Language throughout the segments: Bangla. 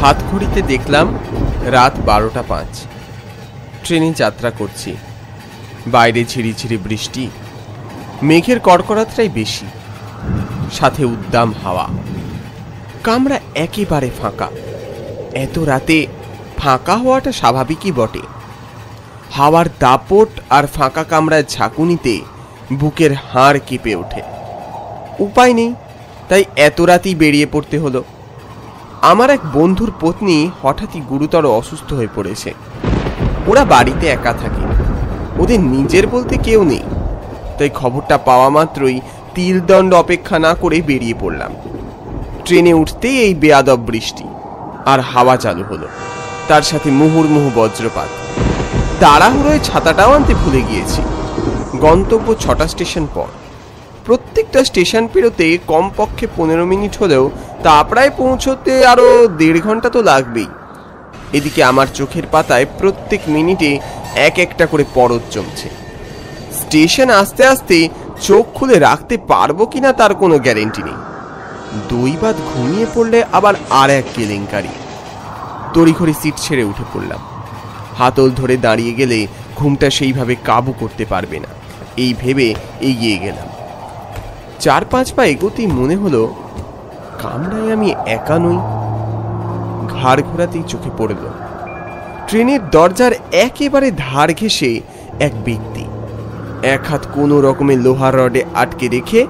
হাত ঘড়িতে দেখলাম রাত 12টা 5। ট্রেনে যাত্রা করছি। বাইরে ঝিরিঝিরি বৃষ্টি, মেঘের কড়কড়াতটাই বেশি, সাথে উদ্দাম হাওয়া। কামরা একেবারে ফাঁকা। এত রাতে ফাঁকা হওয়াটা স্বাভাবিকই বটে। হাওয়ার দাপট আর ফাঁকা কামরায় ঝাঁকুনিতে বুকের হাড় কেঁপে ওঠে। উপায় নেই, তাই এত রাতেই বেরিয়ে পড়তে হলো। আমার এক বন্ধুর পত্নী হঠাৎই গুরুতর অসুস্থ হয়ে পড়েছে। ওরা বাড়িতে একা থাকে, ওদের নিজের বলতে কেউ নেই। তাই খবরটা পাওয়া মাত্রই তিলদণ্ড অপেক্ষা না করে বেরিয়ে পড়লাম। ট্রেনে উঠতেই এই বেয়াদব বৃষ্টি আর হাওয়া চালু হলো, তার সাথে মুহুর্মুহু বজ্রপাত। তাড়াহুড়োয় ছাতাটাও আনতে ভুলে গিয়েছি। গন্তব্য 6টা স্টেশন পর। প্রত্যেকটা স্টেশন পেরোতে কমপক্ষে 15 মিনিট হলেও তাপড়ায় পৌঁছতে আরো 1.5 ঘন্টা তো লাগবেই। এদিকে আমার চোখের পাতায় প্রত্যেক মিনিটে এক একটা করে পরত জমছে। স্টেশন আসতে আসতে চোখ খুলে রাখতে পারবো কিনা তার কোনো গ্যারেন্টি নেই। 2 বাত ঘুমিয়ে পড়লে আবার আর এক কেলেঙ্কারি। তড়িঘড়ি সিট ছেড়ে উঠে পড়লাম। হাতল ধরে দাঁড়িয়ে গেলে ঘুমটা সেইভাবে কাবু করতে পারবে না, এই ভেবে এগিয়ে গেলাম। 4-5 পা এগোতেই মনে হলো কামরায় আমি একা নই। ঘাড় ঘোরাতেই চোখে পড়ল ট্রেনের দরজার একেবারে ধার ঘেঁষে এক ব্যক্তি। এক হাত কোনো রকমের লোহার রডে আটকে রেখে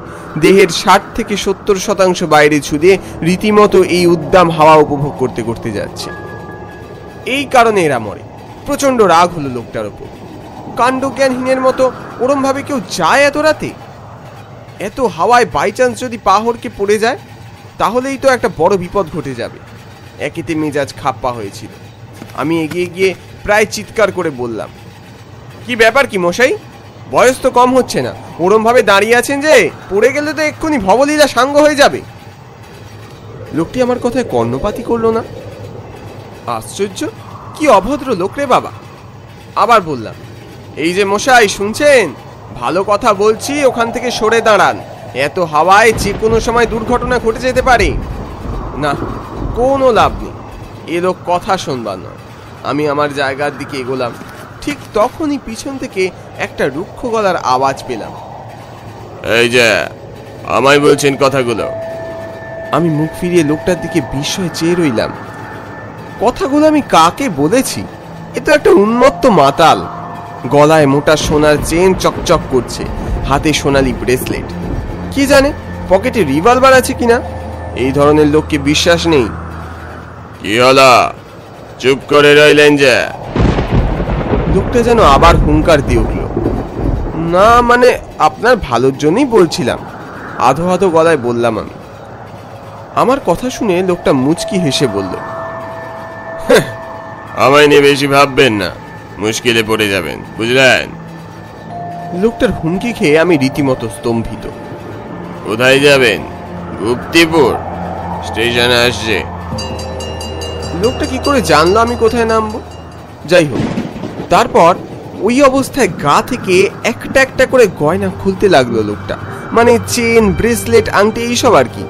দেহের 60 থেকে 70% বাইরে ছুঁড়ে রীতিমতো এই উদ্দাম হাওয়া উপভোগ করতে করতে যাচ্ছে। এই কারণে এরা মরে। প্রচন্ড রাগ হলো লোকটার ওপর। কাণ্ডজ্ঞানহীনের মতো ওরম ভাবে কেউ যায় এত রাতে? এত হাওয়ায় বাই চান্স যদি পা হড়কে পড়ে যায় তাহলেই তো একটা বড় বিপদ ঘটে যাবে। একেতে মেজাজ খাপ্পা হয়েছিল। আমি এগিয়ে গিয়ে প্রায় চিৎকার করে বললাম, কি ব্যাপার কি মশাই? বয়স তো কম হচ্ছে না, ওরম ভাবে দাঁড়িয়ে আছেন যে, পড়ে গেলে তো এক্ষুনি ভবলীলা সাঙ্গ হয়ে যাবে। লোকটি আমার কথায় কর্ণপাতই করলো না। আশ্চর্য, কি অভদ্র লোক রে বাবা। আবার বললাম, এই যে মশাই শুনছেন, ভালো কথা বলছি, ওখান থেকে সরে দাঁড়ান। এত হাওয়ায় যে কোনো সময় দুর্ঘটনা ঘটে যেতে পারে। না, কোনো লাভ নেই, এ লোক কথা শুনবার নয়। আমি আমার জায়গার দিকে এগোলাম। ঠিক তখনই পিছন থেকে একটা রুক্ষ গলার আওয়াজ পেলাম, এই যে আমায় বলছেন কথাগুলো। আমি মুখ ফিরিয়ে লোকটার দিকে বিস্ময়ে চেয়ে রইলাম। কথাগুলো আমি কাকে বলেছি? এ তো একটা উন্মত্ত মাতাল। গলায় মোটা সোনার চেন চকচক করছে, হাতে সোনালি ব্রেসলেট। কি জানে পকেটে রিভলভার আছে কিনা। এই ধরনের লোককে বিশ্বাস নেই। কি হলো, চুপ করে রইলেন যে? লোকটা যেন আবার হুঙ্কার দিয়ে উঠল। না মানে আপনার ভালোর জন্যই বলছিলাম, আধো আধো গলায় বললাম আমি। আমার কথা শুনে লোকটা মুচকি হেসে বলল, আমায় নিয়ে বেশি ভাববেন না, মুশকিলে পড়ে যাবেন, বুঝলেন? লোকটার হুমকি খেয়ে আমি রীতিমতো স্তম্ভিত। কোথায় যাবেন? গুপ্তিপুর স্টেশনে আসছে। লোকটা কি করে জানলো আমি কোথায় নামবো? যাই হোক, তারপর ওই অবস্থায় গা থেকে একটা একটা করে গয়না খুলতে লাগলো লোকটা। মানে চেন, ব্রেসলেট, আংটি, এইসব আর কি।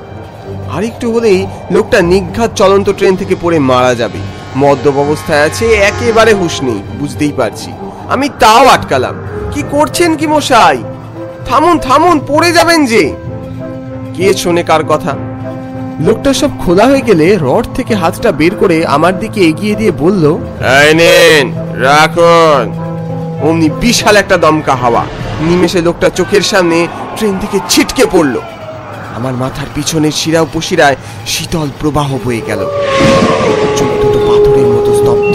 আর একটু হলেই লোকটা নিঘাত চলন্ত ট্রেন থেকে পড়ে মারা যাবে। মদ্যপ অবস্থায় আছে, একেবারে হুঁশ নেই, বুঝতেই পারছি। আমি তাও আটকালাম। কি করছেন কি মশাই? থামুন থামুন, পড়ে যাবেন যে। কে শোনে কার কথা? লোকটা সব খোলা হয়ে গেলে রড থেকে হাতটা বের করে আমার দিকে এগিয়ে দিয়ে বলল, এই নেন, রাখুন। অমনি বিশাল একটা দমকা হাওয়া নিমেষে লোকটা চোখের সামনে ট্রেন থেকে ছিটকে পড়ল। আমার মাথার পিছনের শিরা উপশিরায় শীতল প্রবাহ বয়ে গেল। চোখ দুটো পাথরের মতো স্তব্ধ।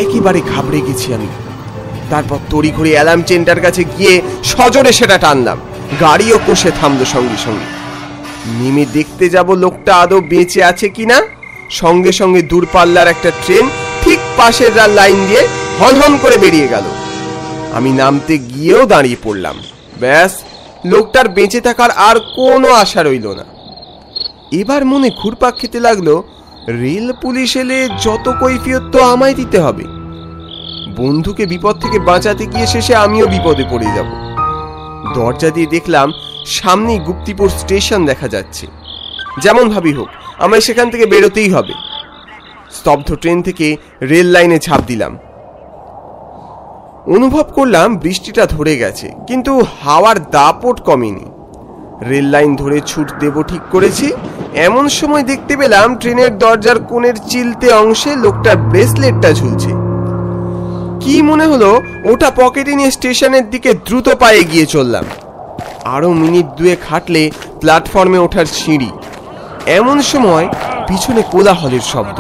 একেবারে ঘাবড়ে গেছি আমি। তারপর তড়িঘড়ি অ্যালার্ম চেনটার কাছে গিয়ে সজোরে সেটা টানলাম। গাড়িও কষে থামলো সঙ্গে সঙ্গে। নেমে দেখতে যাব লোকটা আদৌ বেঁচে আছে কিনা। সঙ্গে সঙ্গে দূরপাল্লার একটা ট্রেন ঠিক পাশের লাইন দিয়ে হনহন করে বেরিয়ে গেল। আমি নামতে গিয়েও দাঁড়িয়ে পড়লাম। ব্যাস, লোকটার বেঁচে থাকার আর কোনো আশা রইল না। এবার মনে ঘুরপাক খেতে লাগলো, রেল পুলিশ এলে যত কৈফিয়ত তো আমায় দিতে হবে। বন্ধুকে বিপদ থেকে বাঁচাতে গিয়ে শেষে আমিও বিপদে পড়ে যাব। দরজা দিয়ে দেখলাম সামনেই গুপ্তিপুর স্টেশন দেখা যাচ্ছে। যেমন ভাবি হোক, আমায় সেখান থেকে বেরোতেই হবে। স্তব্ধ ট্রেন থেকে রেল লাইনে ঝাঁপ দিলাম। অনুভব করলাম বৃষ্টিটা ধরে গেছে, কিন্তু হাওয়ার দাপট কমেনি। রেল লাইন ধরে ছুট দেব ঠিক করেছি, এমন সময় দেখতে পেলাম ট্রেনের দরজার কোণের চিলতে অংশে লোকটার ব্রেসলেটটা ঝুলছে। কি মনে হলো ওটা পকেটে নিয়ে স্টেশনের দিকে দ্রুত পায়ে গিয়ে চললাম। আরো মিনিট দুয়েক হাঁটলে প্ল্যাটফর্মে ওঠার সিঁড়ি। এমন সময় পিছনে কোলাহলের শব্দ।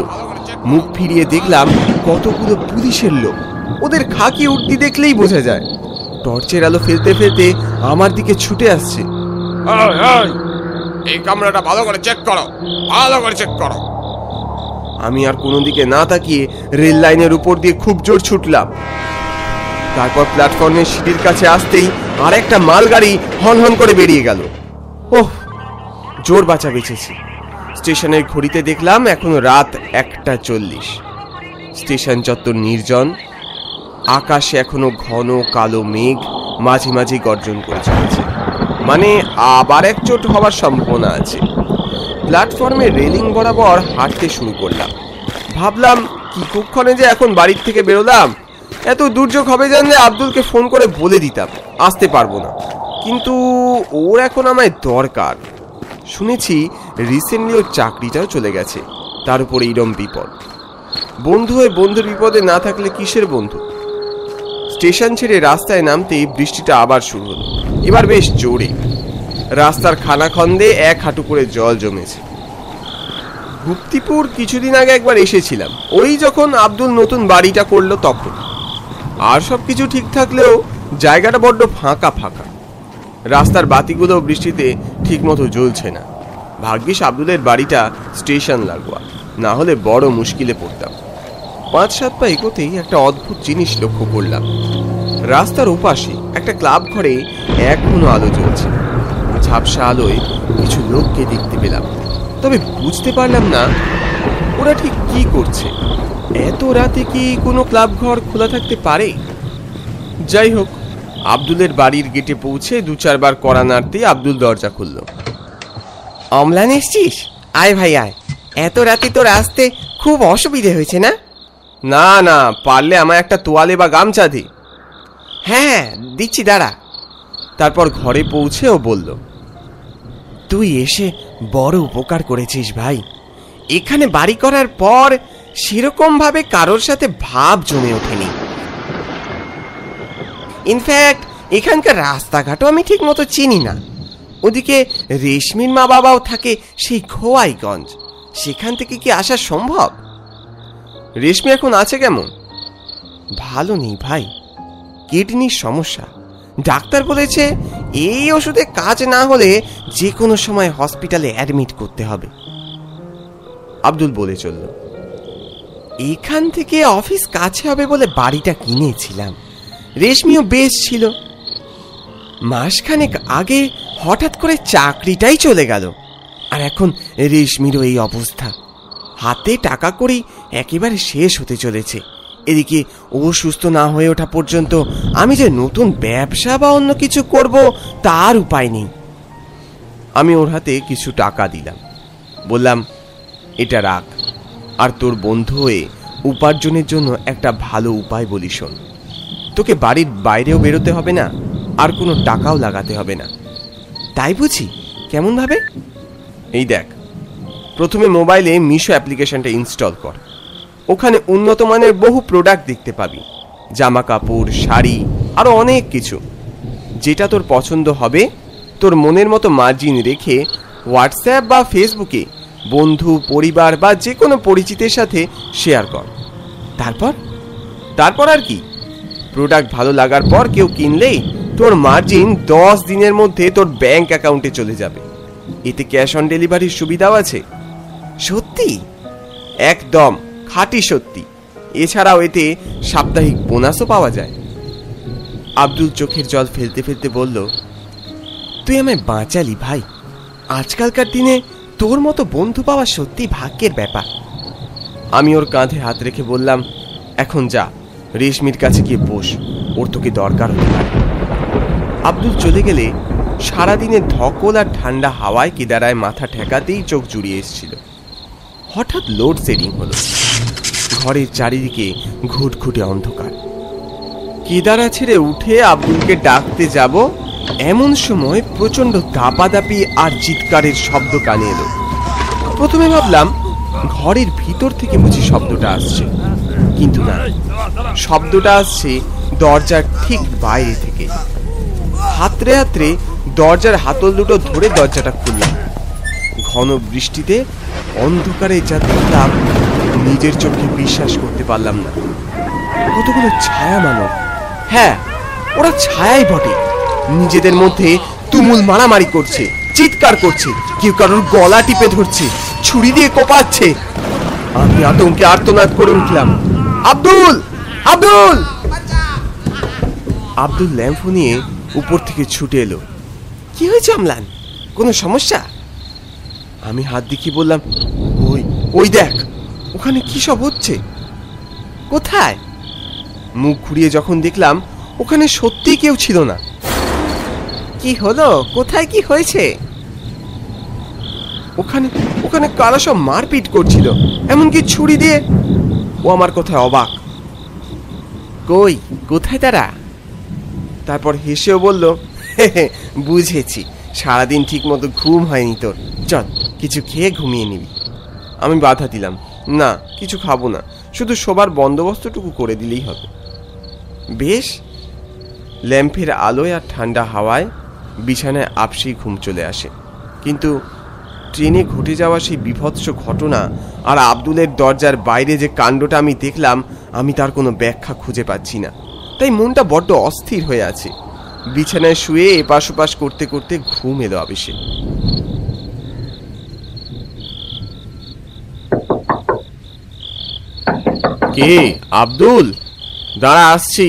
মুখ ফিরিয়ে দেখলাম কতগুলো পুলিশের লোক। ওদের খাকি উঠতি দেখলেই বোঝা যায়। টর্চের আলো ফেলতে ফেলতে আমার দিকে ছুটে আসছে। এই কামরাটা ভালো করে চেক করো, ভালো করে চেক করো। আমি আর কোনো দিকে না তাকিয়ে রেল লাইনের উপর দিয়ে খুব জোর ছুটলাম। তারপর প্ল্যাটফর্মের সিঁড়ির কাছে আসতেই আর একটা মালগাড়ি হন হন করে বেরিয়ে গেল। ওহ, জোর বাঁচা বেঁচেছি। স্টেশনের ঘড়িতে দেখলাম এখনো রাত 1:40। স্টেশন চত্বর নির্জন। আকাশে এখনো ঘন কালো মেঘ মাঝে মাঝে গর্জন করে চলেছে, মানে আবার একচোট হওয়ার সম্ভাবনা আছে। প্ল্যাটফর্মে রেলিং বরাবর হাঁটতে শুরু করলাম। ভাবলাম কি কুক্ষণে যে এখন বাড়ির থেকে বেরোলাম। এত দুর্যোগ হবে জানলে আব্দুলকে ফোন করে বলে দিতাম আসতে পারবো না, কিন্তু ওর এখন আমায় দরকার। শুনেছি রিসেন্টলি ওর চাকরিটাও চলে গেছে, তার উপর এইরম বিপদ। বন্ধু হয়ে বন্ধুর বিপদে না থাকলে কিসের বন্ধু। স্টেশন ছেড়ে রাস্তায় নামতেই বৃষ্টিটা আবার শুরু হলো, এবার বেশ জোরে। রাস্তার খানাখন্দে 1 হাঁটু করে জল জমেছে। গুপ্তিপুর কিছুদিন আগে একবার এসেছিলাম, ওই যখন আব্দুল নতুন বাড়িটা করলো তখন। আর সবকিছু ঠিক থাকলেও জায়গাটা বড্ড ফাঁকা ফাঁকা। রাস্তার বাতিগুলো বৃষ্টিতে ঠিক মতো জ্বলছে না। ভাগ্যিস আব্দুলের বাড়িটা স্টেশন লাগোয়া, না হলে বড় মুশকিলে পড়তাম। 5-7 পা এগোতেই একটা অদ্ভুত জিনিস লক্ষ্য করলাম। রাস্তার ওপাশে একটা ক্লাব ঘরে এখনো আলো জ্বলছে। ঝাপসা আলোয় কিছু লোককে দেখতে পেলাম, তবে বুঝতে পারলাম না ওরা ঠিক কি করছে। এত রাতে কি কোনো ক্লাব ঘর খোলা থাকতে পারে? যাই হোক, আব্দুলের বাড়ির গেটে পৌঁছে 2-4 বার কড়া নাড়তেই আব্দুল দরজা খুলল। অম্লান এসছিস? আয় ভাই আয়। এত রাতে তোর আসতে খুব অসুবিধে হয়েছে না? না না, পারলে আমায় একটা তোয়ালে বা গামছা দে। হ্যাঁ দিচ্ছি, দাঁড়া। তারপর ঘরে পৌঁছে ও বলল, তুই এসে বড় উপকার করেছিস ভাই। এখানে বাড়ি করার পর সেরকম ভাবে কারোর সাথে ভাব জমে ওঠেনি। ইনফ্যাক্ট এখানকার রাস্তাঘাটও আমি ঠিক মতো চিনি না। ওদিকে রেশমির মা বাবাও থাকে সেই খোয়াইগঞ্জ, সেখান থেকে কি আসা সম্ভব? রেশমি এখন আছে কেমন? ভালো নেই ভাই, কিডনির সমস্যা। ডাক্তার বলেছে এই ওষুধে কাজ না হলে যে কোনো সময় হসপিটালে অ্যাডমিট করতে হবে। আব্দুল বলে চলল, এখান থেকে অফিস কাছে হবে বলে বাড়িটা কিনেছিলাম। রেশমিও বেশ ছিল। মাসখানেক আগে হঠাৎ করে চাকরিটাই চলে গেল, আর এখন রেশমিরও এই অবস্থা। হাতে টাকা করি একেবারে শেষ হতে চলেছে। এদিকে ও সুস্থ না হয়ে ওঠা পর্যন্ত আমি যে নতুন ব্যবসা বা অন্য কিছু করব তার উপায় নেই। আমি ওর হাতে কিছু টাকা দিলাম, বললাম এটা রাখ, আর তোর বন্ধু হয়ে উপার্জনের জন্য একটা ভালো উপায় বলি শোন। তোকে বাড়ির বাইরেও বেরোতে হবে না, আর কোনো টাকাও লাগাতে হবে না। তাই বুঝি? কেমন ভাবে? এই দেখ, প্রথমে মোবাইলে মিশো অ্যাপ্লিকেশনটা ইনস্টল কর। ওখানে উন্নত মানের বহু প্রোডাক্ট দেখতে পাবি, জামা কাপড়, শাড়ি, আরো অনেক কিছু। যেটা তোর পছন্দ হবে তোর মনের মতো মার্জিন রেখে হোয়াটসঅ্যাপ বা ফেসবুকে বন্ধু, পরিবার বা যে কোনো পরিচিতের সাথে শেয়ার কর। তারপর আর কি, প্রোডাক্ট ভালো লাগার পর কেউ কিনলেই তোর মার্জিন 10 দিনের মধ্যে তোর ব্যাংক অ্যাকাউন্টে চলে যাবে। এতে ক্যাশ অন ডেলিভারির সুবিধাও আছে। সত্যি? একদম খাঁটি সত্যি। এছাড়াও এতে সাপ্তাহিক বোনাসও পাওয়া যায়। আব্দুল চোখের জল ফেলতে ফেলতে বলল, তুই আমায় বাঁচালি ভাই। আজকালকার দিনে তোর মতো বন্ধু পাওয়া সত্যি ভাগ্যের ব্যাপার। আমি ওর কাঁধে হাত রেখে বললাম, এখন যা, রেশমির কাছে গিয়ে বস, ওর তোকে দরকার হতে পারে। আব্দুল চলে গেলে সারাদিনের ধকল আর ঠান্ডা হাওয়ায় কেদারায় মাথা ঠেকাতেই চোখ জুড়িয়ে এসেছিল। হঠাৎ লোডশেডিং হলো। ঘরের চারিদিকে ঘুটঘুটে অন্ধকার। কেদারা ছেড়ে উঠে আব্দুলকে ডাকতে যাব, এমন সময় প্রচন্ড দাপাদাপি আর চিৎকারের শব্দ কানে এলো। প্রথমে ভাবলাম ঘরের ভিতর থেকে বুঝি শব্দটা আসছে, কিন্তু না, শব্দটা আসছে দরজার ঠিক বাইরে থেকে। হাতড়ে হাতড়ে দরজার হাতল দুটো ধরে দরজাটা খুললাম। ঘন বৃষ্টিতে অন্ধকারে যা দেখলাম নিজের চোখে বিশ্বাস করতে পারলাম না। কতগুলো ছায়া মানব, হ্যাঁ ওরা ছায়াই বটে, নিজেদের মধ্যে তুমুল মারামারি করছে, চিৎকার করছে, কেউ কারোর গলা টিপে ধরছে, ছুরি দিয়ে কোপাচ্ছে। আমি আতঙ্কে আর্তনাদ করে উঠলাম, আব্দুল, আব্দুল! আব্দুল ল্যাম্প নিয়ে উপর থেকে ছুটে এলো। কি হয়েছে অম্লান, কোনো সমস্যা? আমি হাত দেখিয়ে বললাম, ওই ওই দেখ, ওখানে কি সব হচ্ছে। কোথায়? মুখ ঘুরিয়ে যখন দেখলাম ওখানে সত্যি কেউ ছিল না। কি হলো, কোথায় কি হয়েছে? ওখানে ওখানে কারা সব মারপিট করছিল, এমনকি ছুরি দিয়ে। ও আমার কথায় অবাক। কই, কোথায় তারা? তারপর হেসেও বলল, বুঝেছি, সারাদিন ঠিক মতো ঘুম হয়নি তোর, চল কিছু খেয়ে ঘুমিয়ে নিবি। আমি বাধা দিলাম, না কিছু খাবো না, শুধু শোবার বন্দোবস্তটুকু করে দিলেই হবে। বেশ। ল্যাম্পের আলোয় আর ঠান্ডা হাওয়ায় বিছানায় আপসেই ঘুম চলে আসে। কিন্তু ট্রেনে ঘটে যাওয়া সেই বিভৎস ঘটনা আর আব্দুলের দরজার বাইরে যে কাণ্ডটা আমি দেখলাম, আমি তার কোনো ব্যাখ্যা খুঁজে পাচ্ছি না। তাই মনটা বড্ড অস্থির হয়ে আছে। বিছানায় শুয়ে এপাশ ওপাশ করতে করতে ঘুম এলো আবেশে। কে? আব্দুল, দাঁড়া, আসছি।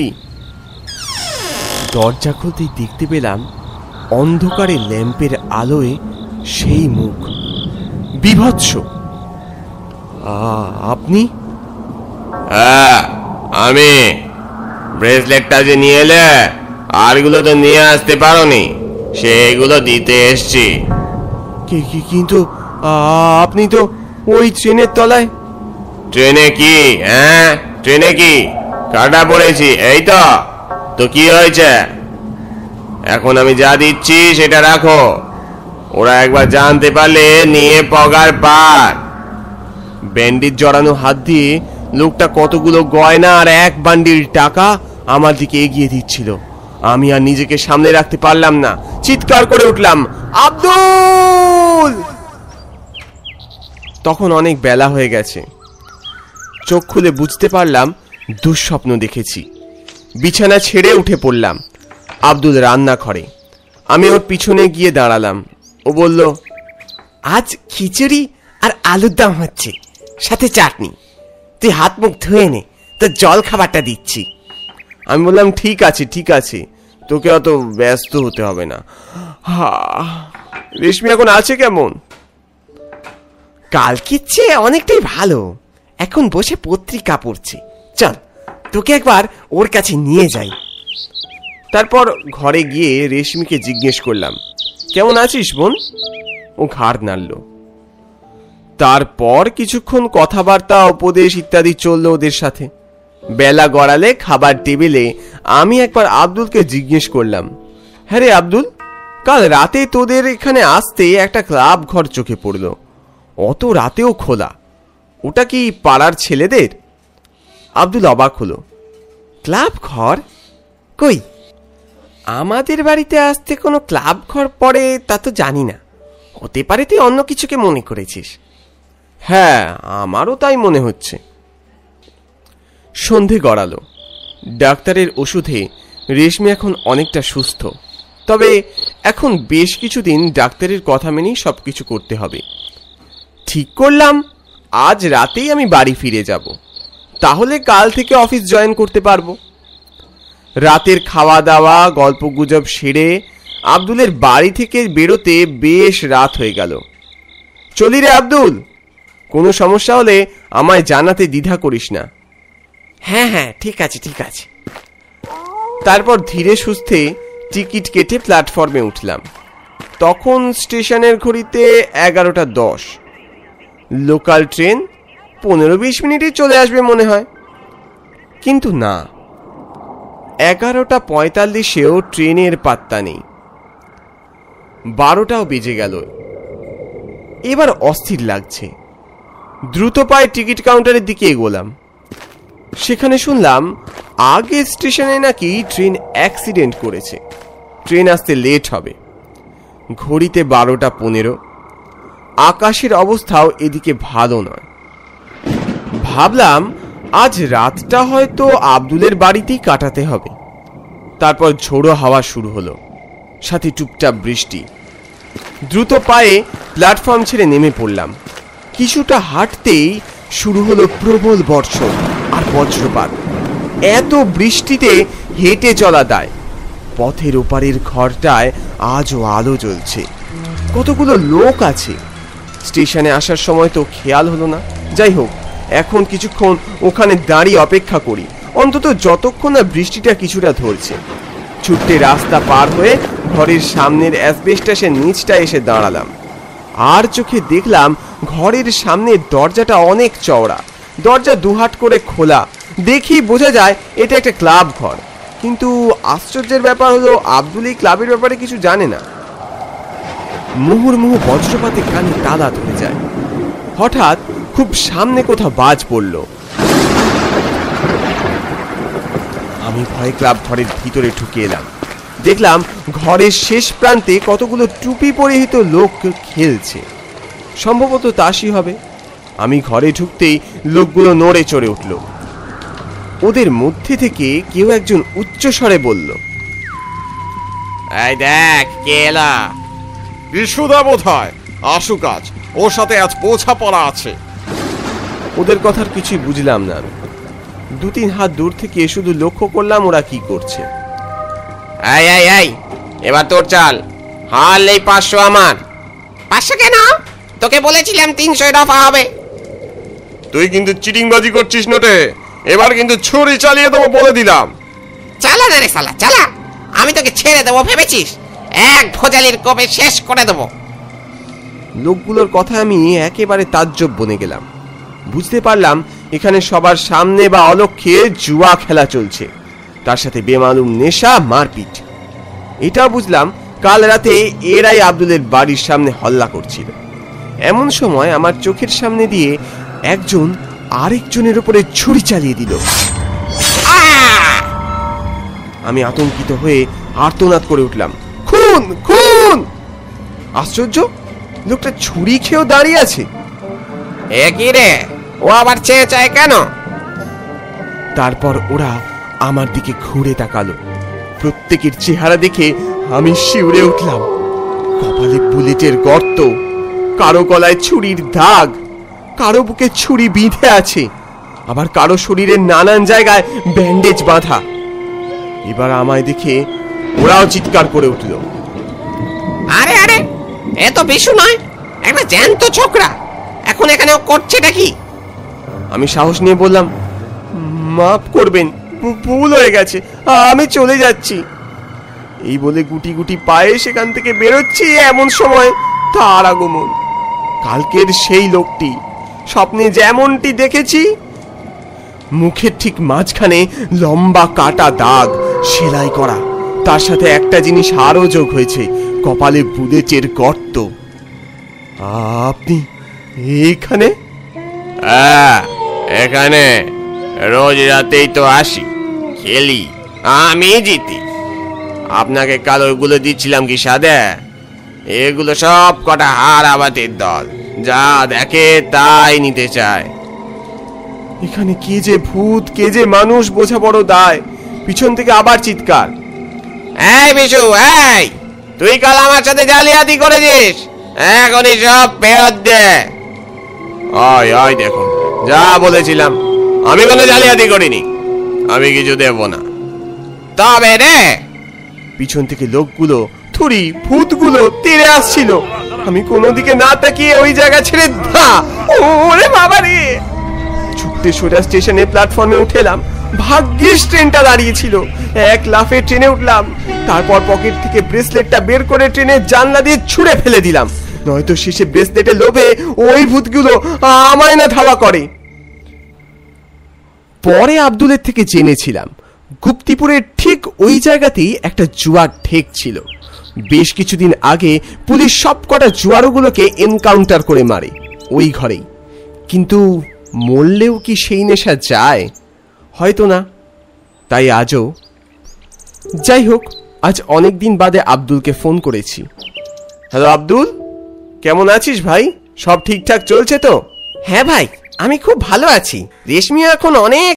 দরজা খুলতেই দেখতে পেলাম অন্ধকারে ল্যাম্পের আলোয় সেই মুখ, বিভৎস। আপনি? হ্যাঁ আমি। ব্রেসলেটটা যে নিয়ে এলে, আরগুলো তো নিয়ে আসতে পারোনি, সেগুলো দিতে এসছি। কিন্তু আপনি তো ওই ট্রেনের তলায়। ট্রেনে কি? হ্যাঁ ট্রেনে কি কাটা পড়েছি, এই তো। তো কি হয়েছে? এখন আমি যা দিচ্ছি সেটা রাখো, ওরা একবার জানতে পারলে নিয়ে পগার পার। ব্যান্ডেজ জড়ানো হাত দিয়ে লোকটা কতগুলো গয়না আর এক বান্ডিল টাকা আমার দিকে এগিয়ে দিচ্ছিল। আমি আর নিজেকে সামনে রাখতে পারলাম না, চিৎকার করে উঠলাম, আব্দুল! তখন অনেক বেলা হয়ে গেছে। চোখ খুলে বুঝতে পারলাম দুঃস্বপ্ন দেখেছি। বিছানা ছেড়ে উঠে পড়লাম। আব্দুল রান্নাঘরে, আমি ওর পিছনে গিয়ে দাঁড়ালাম। ও বলল, আজ খিচুড়ি আর আলুর দম হচ্ছে, সাথে চাটনি। তুই হাত মুখ ধুয়ে নে, তো জল খাবারটা দিচ্ছি। আমি বললাম, ঠিক আছে ঠিক আছে, তোকে অত ব্যস্ত হতে হবে না। রেশমি এখন আছে কেমন? কালকের চেয়ে অনেকটাই ভালো, এখন বসে পত্রিকা পড়ছে। চল তোকে একবার ওর কাছে নিয়ে যাই। তারপর ঘরে গিয়ে রেশমিকে জিজ্ঞেস করলাম, কেমন আছিস বোন? ও ঘাড় নাড়ল। তারপর কিছুক্ষণ কথাবার্তা, উপদেশ ইত্যাদি চলল ওদের সাথে। বেলা গড়ালে খাবার টেবিলে আমি একবার আব্দুলকে জিজ্ঞেস করলাম, হ্যাঁ রে আব্দুল, কাল রাতে তোদের এখানে আসতে একটা ক্লাব ঘর চোখে পড়ল, অত রাতেও খোলা, ওটা কি পাড়ার ছেলেদের? আব্দুল অবাক হলো, ক্লাব ঘর? কই, আমাদের বাড়িতে আসতে কোনো ক্লাব ঘর পড়ে তা তো জানি না, হতে পারে তুই অন্য কিছুকে মনে করেছিস। হ্যাঁ আমারও তাই মনে হচ্ছে। সন্ধে গড়ালো। ডাক্তারের ওষুধে রেশমি এখন অনেকটা সুস্থ, তবে এখন বেশ কিছুদিন ডাক্তারের কথা মেনেই সবকিছু করতে হবে। ঠিক করলাম আজ রাতেই আমি বাড়ি ফিরে যাব, তাহলে কাল থেকে অফিস জয়েন করতে পারবো। রাতের খাওয়া দাওয়া গল্প গুজব সেরে আব্দুলের বাড়ি থেকে বেরোতে বেশ রাত হয়ে গেল। চলি রে আব্দুল, কোনো সমস্যা হলে আমায় জানাতে দ্বিধা করিস না। হ্যাঁ হ্যাঁ ঠিক আছে ঠিক আছে। তারপর ধীরে সুস্থে টিকিট কেটে প্ল্যাটফর্মে উঠলাম। তখন স্টেশনের ঘড়িতে 11:10। লোকাল ট্রেন 15-20 মিনিটই চলে আসবে মনে হয়। কিন্তু না, 11:45-এও ট্রেনের পাত্তা নেই। 12টাও বেজে গেল। এবার অস্থির লাগছে। দ্রুত পায়ে টিকিট কাউন্টারের দিকে এগোলাম। সেখানে শুনলাম আগের স্টেশনে নাকি ট্রেন অ্যাক্সিডেন্ট করেছে, ট্রেন আসতে লেট হবে। ঘড়িতে 12:15। আকাশের অবস্থাও এদিকে ভালো নয়। ভাবলাম আজ রাতটা হয়তো আব্দুলের বাড়িতেই কাটাতে হবে। তারপর ঝোড়ো হাওয়া শুরু হলো, সাথে টুপটাপ বৃষ্টি। দ্রুত পায়ে প্ল্যাটফর্ম ছেড়ে নেমে পড়লাম। কিছুটা হাঁটতেই শুরু হলো প্রবল বর্ষণ আর বজ্রপাত। এত বৃষ্টিতে হেঁটে চলা দায়। পথের ওপারের ঘরটায় আজও আলো জ্বলছে, কতগুলো লোক আছে। স্টেশনে আসার সময় তো খেয়াল হলো না। যাই হোক, এখন কিছুক্ষণ ওখানে দাঁড়িয়ে অপেক্ষা করি, অন্তত যতক্ষণ না বৃষ্টিটা কিছুটা ধরছে। ছুটতে রাস্তা পার হয়ে ঘরের সামনের অ্যাসবেস্টাসের নিচটা এসে দাঁড়ালাম। আর চোখে দেখলাম ঘরের সামনের দরজাটা অনেক চওড়া। দরজা দুহাত করে খোলা। দেখি বোঝা যায় এটা একটা ক্লাব ঘর। কিন্তু আশ্চর্যের ব্যাপার হলো আব্দুল এই ক্লাবের ব্যাপারে কিছু জানে না। মুহুর্মুহু বজ্রপাতে কানে তালা ধরে যায়। হঠাৎ খুব সামনে কোথাও বাজ পড়ল। আমি ভয়ে ক্লাব ঘরের ভিতরে ঢুকে এলাম। দেখলাম ঘরের শেষ প্রান্তে কতগুলো টুপি পরিহিত লোক খেলছে, সম্ভবত তাসই হবে। আমি ঘরে ঢুকতেই লোকগুলো নড়ে চড়ে উঠল। ওদের মধ্যে থেকে কেউ একজন উচ্চ স্বরে বলল, এই দেখ কে এলা। বিশুদা বোধহয়, আসুক আজ, ওর সাথে আজ বোঝাপড়া আছে। ওদের কথার কিছুই বুঝলাম না। 2-3 হাত দূর থেকে শুধু লক্ষ্য করলাম ওরা কি করছে। এই এই এই, এবার তোর চাল। হারলেই 500 আমার। 500 কেন? তোকে বলেছিলাম 300 দফা হবে। তুই কিন্তু চিটিংবাজি করছিস নটে। এবার কিন্তু ছুরি চালিয়ে দেবো বলে দিলাম। চালা না রে শালা, চালা। আমি তোকে ছেড়ে দেবো ভেবেছিস? এক ভোজালির কোপে শেষ করে দেবো। লোকগুলোর কথা আমি একেবারে তাজ্জব বনে গেলাম। বুঝতে পারলাম এখানে সবার সামনে বা অলক্ষ্যে জুয়া খেলা চলছে, তার সাথে বেমালুম নেশা, মারপিট। এটাও বুঝলাম কাল রাতে এরাই আব্দুলের বাড়ির সামনে হল্লা করছিল। এমন সময় আমার চোখের সামনে দিয়ে একজন আরেকজনের উপরে ছুরি চালিয়ে দিল। আমি আতঙ্কিত হয়ে আর্তনাদ করে উঠলাম, খুন খুন! আশ্চর্য, লোকটা ছুরি খেয়েও দাঁড়িয়ে আছে। এ কি রে, ও আবার চেয়ে চায় কেন? তারপর ওরা আমার দিকে ঘুরে তাকালো। প্রত্যেকের চেহারা দেখে আমি শিউরে উঠলাম। কপালে বুলেটের গর্ত, কারো গলায় ছুরির দাগ, কারো বুকে ছুরি বিঁধে আছে, আবার কারো শরীরের নানান জায়গায় ব্যান্ডেজ বাঁধা। এবার আমায় দেখে ওরাও চিৎকার করে উঠল। আরে আরে, এ তো বিশু নয়, একটা জ্যান্ত ছোকরা। এখন এখানে ও করছেটা কি? আমি সাহস নিয়ে বললাম, মাফ করবেন, ভুল হয়ে গেছে, আমি চলে যাচ্ছি। এই বলে গুটি গুটি পায়ে সেখান থেকে বেরোচ্ছি, এমন সময় তার আগমন। কালকের সেই লোকটি, স্বপ্নে যেমনটি দেখেছি। মুখের ঠিক মাঝখানে লম্বা কাটা দাগ, সেলাই করা। তার সাথে একটা জিনিস আরও যোগ হয়েছে, কপালে বুলেটের গর্ত। আপনি এইখানে? এখানে রোজ রাতেই তো আসি, খেলি, আমি জিতি। আপনাকে কাল ওইগুলো দিচ্ছিলাম কি সাদে? এগুলো সব কটা হারাবাতির দল, যা দেখে তাই নিতে চায়। এখানে কে যে ভূত, কে যে মানুষ বোঝা বড় দায়। পিছন থেকে আবার চিৎকার, এই বিশু, এই তুই কাল আমার সাথে জালিয়াতি করেছিস, এখনই সব ফেরত দে। আয় আয়, দেখুন যা বলেছিলাম, আমি কোনো জালিয়াতি করিনি, আমি কিছু দেব না। তবে রে, পিছন থেকে লোকগুলো, থুরি ভূতগুলো তেড়ে আসছিল। আমি কোনো দিকে না তাকিয়ে ওই জায়গা ছেড়ে ওরে বাবা রে, ছুটতে সোজা স্টেশনের প্ল্যাটফর্মে উঠেলাম। ভাগ্যিস ট্রেনটা দাঁড়িয়েছিল। এক লাফে ট্রেনে উঠলাম। তারপর পকেট থেকে ব্রেসলেটটা বের করে ট্রেনের জানলা দিয়ে ছুঁড়ে ফেলে দিলাম, নয়তো শেষে ব্রেসলেটের লোভে ওই ভূতগুলো আমায় না ধাওয়া করে। পরে আব্দুলের থেকে জেনেছিলাম গুপ্তিপুরের ঠিক ওই জায়গাতেই একটা জুয়ার ঠেক ছিল। বেশ কিছুদিন আগে পুলিশ সবকটা জুয়ারোগুলোকে এনকাউন্টার করে মারে ওই ঘরেই। কিন্তু মরলেও কি সেই নেশা যায়? হয়তো না। তাই আজও, যাই হোক, আজ অনেক দিন বাদে আব্দুলকে ফোন করেছি। হ্যালো আব্দুল, কেমন আছিস ভাই? সব ঠিকঠাক চলছে তো? হ্যাঁ ভাই, আমি খুব ভালো আছি। রেশমিও এখন অনেক